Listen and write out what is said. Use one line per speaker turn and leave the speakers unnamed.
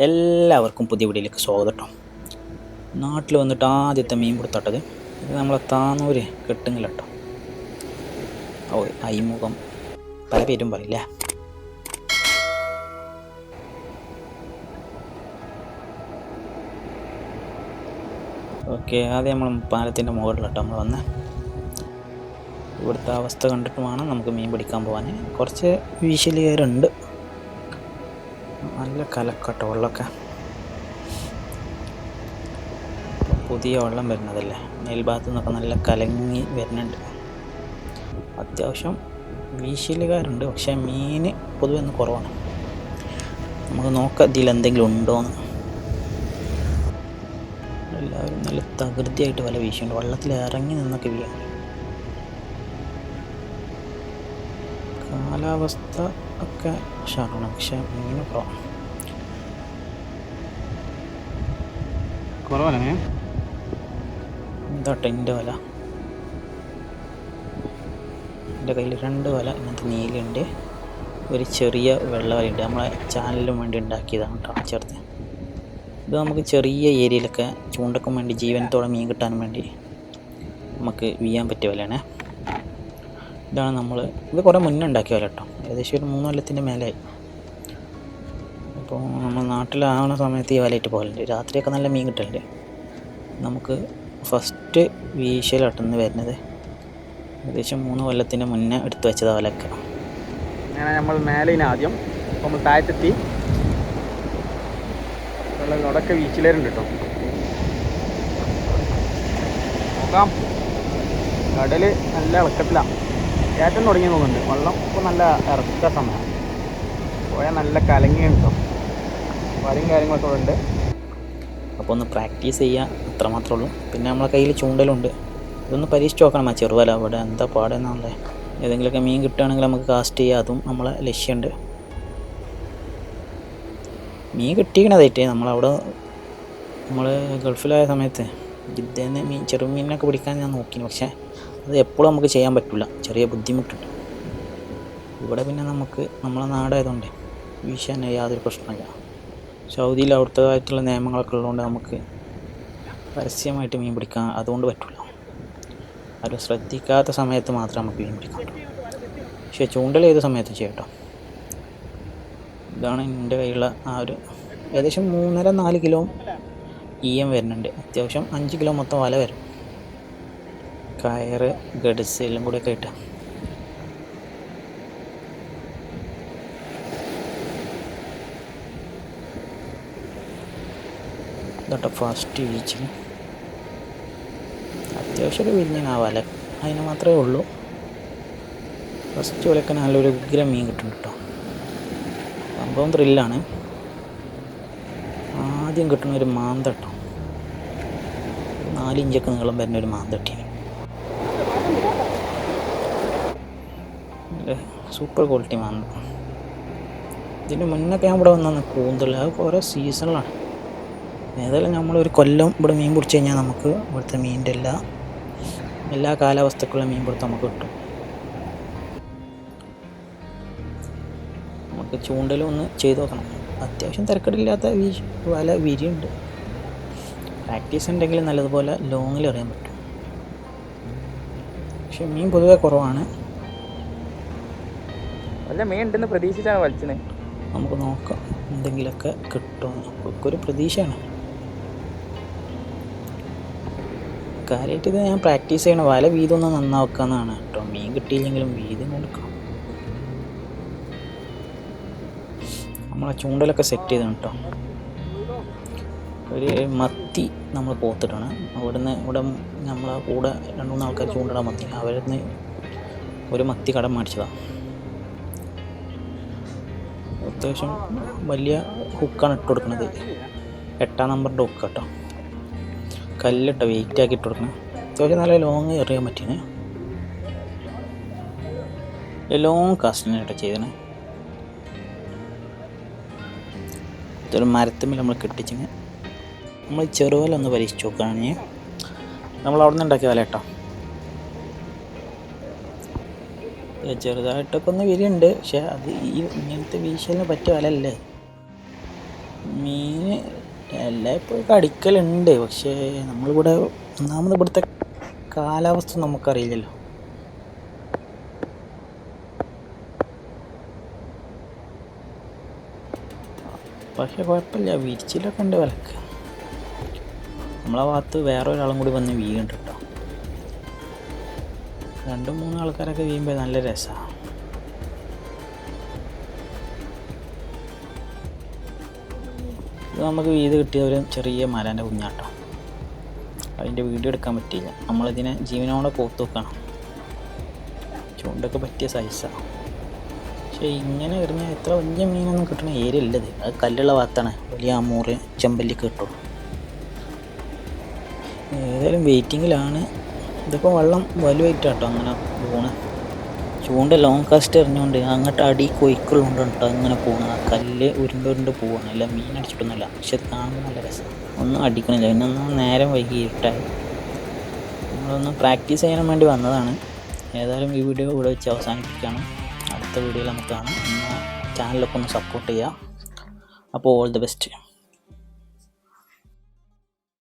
എല്ലാവർക്കും പുതിയ വീഡിയോയിലേക്ക് സ്വാഗതം കേട്ടോ. നാട്ടിൽ വന്നിട്ട് ആദ്യത്തെ മീൻ പിടുത്തട്ടത് ഇത് നമ്മളെ താന്നൂര് കെട്ടുങ്ങില്ല കേട്ടോ. ഓ അയിമുഖം പല പേരും പറയില്ലേ. ഓക്കെ, ആദ്യം നമ്മൾ പാലത്തിൻ്റെ മുകളിലിട്ടോ നമ്മൾ വന്ന് ഇവിടുത്തെ അവസ്ഥ കണ്ടിട്ട് വേണം നമുക്ക് മീൻ പിടിക്കാൻ പോകാൻ. കുറച്ച് വീശലുകാരുണ്ട്, നല്ല കലക്കട്ടോ വെള്ളമൊക്കെ. പുതിയ വെള്ളം വരുന്നതല്ലേ, മേൽഭാഗത്തു നിന്നൊക്കെ നല്ല കലങ്ങി വരുന്നുണ്ട്. അത്യാവശ്യം വീശലുകാരുണ്ട്, പക്ഷേ മീൻ പൊതുവെ ഒന്ന് കുറവാണ്. നമുക്ക് നോക്കാം ഇതിൽ എന്തെങ്കിലും ഉണ്ടോയെന്ന്. എല്ലാവരും നല്ല തകൃതിയായിട്ട് വല വീശുന്നുണ്ട്, വെള്ളത്തിൽ ഇറങ്ങി നിന്നൊക്കെ വീഴാൻ. കാലാവസ്ഥ ഒക്കെ ഉഷാറാണ്, പക്ഷേ മീൻ കുറവല്ലേ. എന്താട്ടെ എൻ്റെ വല, എൻ്റെ കയ്യിൽ 2 വല ഇങ്ങനത്തെ നീലുണ്ട്, ഒരു ചെറിയ വെള്ള വലയുണ്ട്. നമ്മളെ ചാനലിനും വേണ്ടി ഉണ്ടാക്കിയതാണ് കേട്ടോ ചേർത്ത്. ഇത് നമുക്ക് ചെറിയ ഏരിയയിലൊക്കെ ചൂണ്ടക്കും വേണ്ടി ജീവനത്തോടെ മീൻ കിട്ടാനും വേണ്ടി നമുക്ക് വീയാൻ പറ്റിയ വലയാണ്. ഇതാണ് ഇത് കുറേ മുന്നേ ഉണ്ടാക്കിയ വല കേട്ടോ, ഏകദേശം ഒരു 3 കൊല്ലത്തിൻ്റെ മേലെയായി. അപ്പോൾ നമ്മൾ നാട്ടിലാവുന്ന സമയത്ത് ഈ വലയിട്ട് പോകലുണ്ട്, രാത്രിയൊക്കെ നല്ല മീൻ കിട്ടലുണ്ട്. നമുക്ക് ഫസ്റ്റ് വീശലട്ടുന്ന് വരുന്നത് ഏകദേശം 3 കൊല്ലത്തിന് മുന്നേ എടുത്തു വെച്ചത് വലക്ക. അങ്ങനെ നമ്മൾ മേലിന് ആദ്യം നമ്മൾ താഴത്തെത്തി അവിടെയൊക്കെ വീശിലേരുണ്ട് കേട്ടോ. നോക്കാം, കടൽ നല്ല ഇളക്കത്തിലാണ്, കയറ്റം തുടങ്ങി തോന്നുന്നുണ്ട്. വെള്ളം ഇപ്പോൾ നല്ല ഇറക്ക സമയം, പോയാൽ നല്ല കലങ്ങിയാണ് കേട്ടോ. വലയും കാര്യങ്ങളൊക്കെ ഇവിടെ ഉണ്ട്. അപ്പോൾ ഒന്ന് പ്രാക്ടീസ് ചെയ്യുക, അത്ര മാത്രമേ ഉള്ളൂ. പിന്നെ നമ്മളെ കയ്യിൽ ചൂണ്ടലുണ്ട്, ഇതൊന്ന് പരീക്ഷിച്ച് നോക്കണം. ആ ചെറുവല അവിടെ എന്താ പാടെന്നാണല്ലേ. ഏതെങ്കിലുമൊക്കെ മീൻ കിട്ടുകയാണെങ്കിൽ നമുക്ക് കാസ്റ്റ് ചെയ്യുക, അതും നമ്മളെ ലക്ഷ്യമുണ്ട്. മീൻ കിട്ടിക്കണതായിട്ട് നമ്മൾ ഗൾഫിലായ സമയത്ത് ജിദ്ദേന്ന് ചെറുമീനൊക്കെ പിടിക്കാൻ ഞാൻ നോക്കി, പക്ഷേ അത് എപ്പോഴും നമുക്ക് ചെയ്യാൻ പറ്റില്ല, ചെറിയ ബുദ്ധിമുട്ടുണ്ട്. ഇവിടെ പിന്നെ നമുക്ക് നമ്മളെ നാടായതുകൊണ്ട് വീശാൻ യാതൊരു പ്രശ്നമില്ല. സൗദിയിൽ അവിടുത്തേതായിട്ടുള്ള നിയമങ്ങളൊക്കെ ഉള്ളതുകൊണ്ട് നമുക്ക് പരസ്യമായിട്ട് മീൻ പിടിക്കാൻ അതുകൊണ്ട് പറ്റില്ല. ആരും ശ്രദ്ധിക്കാത്ത സമയത്ത് മാത്രമേ നമുക്ക് മീൻ പിടിക്കാൻ പറ്റുള്ളൂ. പക്ഷേ ചൂണ്ടൽ ഏത് സമയത്ത് ചെയ്യട്ടോ. ഇതാണ് എൻ്റെ കയ്യിലുള്ള ആ ഒരു ഏകദേശം 3.5-4 കിലോ ഈയം വരുന്നുണ്ട്. അത്യാവശ്യം 5 കിലോ മൊത്തം വല വരും. കയറ് ഗഡ്സ് എല്ലാം കൂടെയൊക്കെ ഇട്ട് ഇതോട്ടെ ഫസ്റ്റ് വീച്ചിൽ അത്യാവശ്യമൊക്കെ വിരിഞ്ഞാൽ ആ വല അതിന് മാത്രമേ ഉള്ളൂ. ഫസ്റ്റ് വലയൊക്കെ നല്ലൊരു ഉഗ്രം മീൻ കിട്ടുന്നുണ്ട് കേട്ടോ. സംഭവം ത്രില്ലാണ്. ആദ്യം കിട്ടുന്ന ഒരു മാന്തട്ടോ, 4 ഇഞ്ചൊക്കെ നീളം വരുന്ന ഒരു മാന്തട്ടി, സൂപ്പർ ക്വാളിറ്റി മാന്ത. ഇതിന് മുന്നൊക്കെ ഞാൻ ഇവിടെ വന്നു കൂന്തൽ, അത് കുറേ സീസണിലാണ്. ഏതായാലും നമ്മളൊരു കൊല്ലം ഇവിടെ മീൻ പിടിച്ച് കഴിഞ്ഞാൽ നമുക്ക് ഇവിടുത്തെ മീനിൻ്റെ എല്ലാ കാലാവസ്ഥക്കുള്ള മീൻ പിടുത്തം നമുക്ക് കിട്ടും. നമുക്ക് ചൂണ്ടലും ഒന്ന് ചെയ്ത് നോക്കണം. അത്യാവശ്യം തിരക്കടില്ലാത്ത വല വിരിയുണ്ട്. പ്രാക്ടീസ് ഉണ്ടെങ്കിൽ നല്ലതുപോലെ ലോങ്ങിൽ എറിയാൻ പറ്റും. പക്ഷെ മീൻ പൊതുവെ കുറവാണ്.
വല്ല മീൻ ഉണ്ടെന്ന് പ്രതീക്ഷിച്ചാണ് വലിച്ചത്.
നമുക്ക് നോക്കാം എന്തെങ്കിലുമൊക്കെ കിട്ടുമെന്ന്, ഒരു പ്രതീക്ഷയാണ്. കാര്യമായിട്ട് ഇത് ഞാൻ പ്രാക്ടീസ് ചെയ്യണം, വല വീതം ഒന്ന് നന്നാക്കാന്നാണ് കേട്ടോ. മീൻ കിട്ടിയില്ലെങ്കിലും വീതം കൊടുക്കണം. നമ്മളെ ചൂണ്ടലൊക്കെ സെറ്റ് ചെയ്താണ് കേട്ടോ. ഒരു മത്തി നമ്മൾ പോത്തിട്ടാണ് ഇവിടെ നമ്മളെ കൂടെ 2-3 ആൾക്കാർ ചൂണ്ടിടാൻ മത്തി, അവരിൽ നിന്ന് ഒരു മത്തി കടം മേടിച്ചതാണ്. അത്യാവശ്യം വലിയ ഹുക്കാണ് ഇട്ട് കൊടുക്കുന്നത്, 8-ാം നമ്പറിൻ്റെ ഹുക്ക് കേട്ടോ. കല്ലിട്ടോ വെയിറ്റ് ആക്കി ഇട്ട് കൊടുക്കണം. അത്യാവശ്യം നല്ല ലോങ് എറിയാൻ പറ്റിയാണ്, ലോങ് കാസ്റ്റിനായിട്ടോ ചെയ്തത്. ഇതൊരു മരത്തുമ്പിൽ നമ്മൾ കെട്ടിച്ചിന് നമ്മൾ ചെറുവല ഒന്ന് പരീക്ഷിച്ച് നോക്കുകയാണെങ്കിൽ നമ്മൾ അവിടെ നിന്ന് ഉണ്ടാക്കിയ വല കേട്ടോ. ചെറുതായിട്ടൊക്കെ ഒന്ന് വിരിയുണ്ട്, പക്ഷെ അത് ഈ ഇങ്ങനത്തെ വീശലിന് പറ്റിയ വലല്ലേ. മീൻ എല്ലായ്പ്പോഴും അടിക്കലുണ്ട്, പക്ഷേ നമ്മളിവിടെ ഒന്നാമത് ഇവിടുത്തെ കാലാവസ്ഥ നമുക്കറിയില്ലല്ലോ. പക്ഷേ കുഴപ്പമില്ല, വിരിച്ചിലൊക്കെ ഉണ്ട് വിലക്ക്. നമ്മളെ ഭാഗത്ത് വേറെ ഒരാളും കൂടി വന്ന് വീഴുന്നുണ്ട് കേട്ടോ. 2-3 ആൾക്കാരൊക്കെ വീഴുമ്പോൾ നല്ല രസമാണ്. ഇത് നമുക്ക് വീട് കിട്ടിയ ഒരു ചെറിയ മലേൻ്റെ കുഞ്ഞാട്ടോ. അതിൻ്റെ വീഡിയോ എടുക്കാൻ പറ്റിയില്ല, നമ്മളിതിനെ ജീവനോടെ കോത്ത് വെക്കണം. ചൂണ്ടൊക്കെ പറ്റിയ സൈസാണ്. പക്ഷേ ഇങ്ങനെ എറിഞ്ഞാൽ എത്ര വലിയ മീനൊന്നും കിട്ടുന്ന ഏരിയ ഇല്ലത്. അത് കല്ലുള്ള ഭാഗത്താണ് വലിയ അമൂറ് ചെമ്പല്ലിക്ക് കിട്ടുള്ളൂ. ഏതായാലും വെയിറ്റിങ്ങിലാണ്. ഇതിപ്പോൾ വെള്ളം വലുതായിട്ടാട്ടോ അങ്ങനെ പോണ്. ചൂണ്ട ലോങ് കാസ്റ്റ് എറിഞ്ഞുകൊണ്ട് അങ്ങോട്ട് അടി കൊയ്ക്കുള്ളതുകൊണ്ട് കേട്ടോ അങ്ങനെ പോകണം. ആ കല്ല് ഉരുണ്ട് പോവാണ്, അല്ല മീൻ അടിച്ചിട്ടൊന്നുമില്ല. പക്ഷെ അത് കാണുമ്പോൾ നല്ല രസമാണ്. ഒന്നും അടിക്കണില്ല, ഇന്നൊന്നും നേരം വൈകി ഇരുട്ടായി. നമ്മളൊന്ന് പ്രാക്ടീസ് ചെയ്യാൻ വേണ്ടി വന്നതാണ്. ഏതായാലും ഈ വീഡിയോ ഇവിടെ വെച്ച് അവസാനിപ്പിക്കുകയാണ്. അടുത്ത വീഡിയോയിൽ നമുക്ക് കാണാം. ചാനലൊക്കെ ഒന്ന് സപ്പോർട്ട് ചെയ്യുക. അപ്പോൾ ഓൾ ദി ബെസ്റ്റ്.